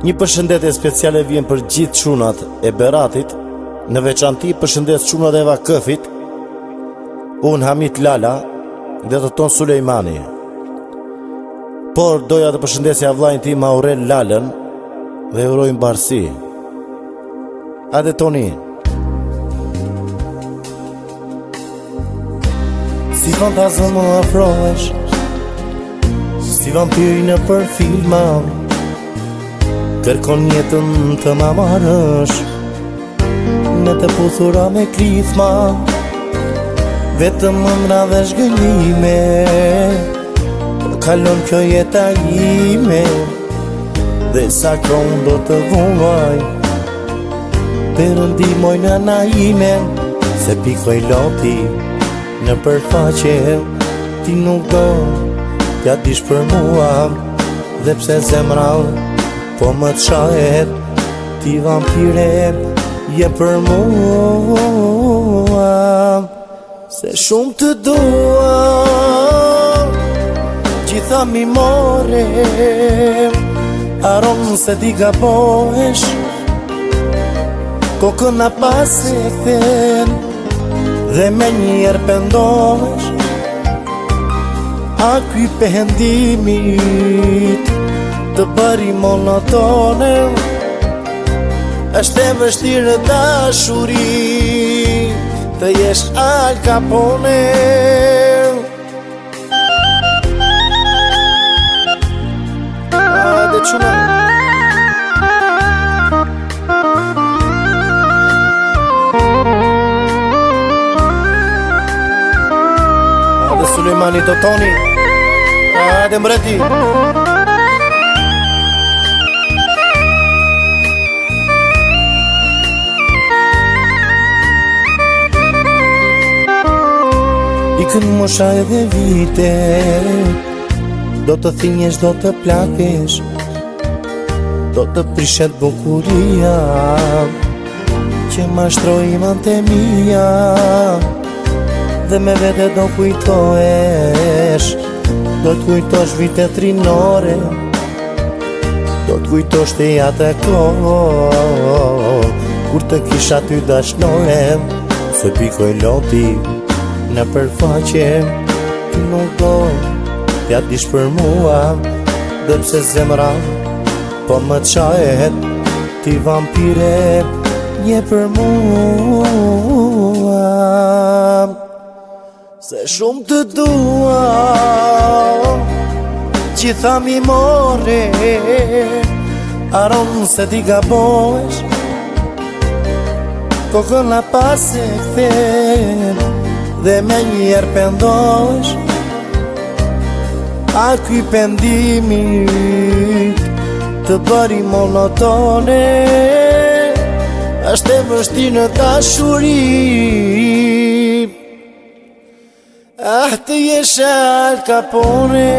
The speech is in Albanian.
Një përshëndetje speciale vjen për gjithë çunat e Beratit, në veçanti përshëndes çunat e Vakëfit, unë Hamit Lala dhe të tonë Sulejmani. Por doja të përshëndesja vllajin tim Aurel Lalën dhe uroj mbarësi. Hajde Toni. Si fantazëm më afrohesh, si vampiri në për filma, kërkon jetën të ma marrësh, në të puthura me klithma, vetëm ëndra dhe shgëllime, kalon kjo jeta ime, dhe sa kron do të vuaj, përëndimoj në na ime, se pikoj loti në përfaqe, ti nuk do t'ja dish për mua, dhe pse zemra po më të shahet, ti vampire je për mua, se shumë të dua, gjitha mi more, aron se ti gabohesh, kokën a pas e kthen, dhe me njerë pendohesh, a kuj pendimit të bëri monotone, është e vështirë dashuri, të jesh Al Capone. Hajde çuna. Hajde Sulejmani të Toni. Hajde mbreti. Ikën mosha edhe vite, do të thinjesh, do të plakesh, do të prishet bukuria, që ma shtroj iman të mija, dhe me vete do kujtohesh, do të kujtosh vite trinore, do të kujtosh të jatë kohë, kur të kisha ty dashnore, se pikoj loti në përfaqe, ti nuk do t'ja dish për mua, dhe pse zemra po më qahet, ti vampire je për mua, se shumë të dua, gjitha mi more, aron se ti gabohesh, kokën a pas e kthen, dhe me njerë pendohesh, a kuj pendimit të bëri monotone, është e vështirë në dashuri, të jesh Al Capone.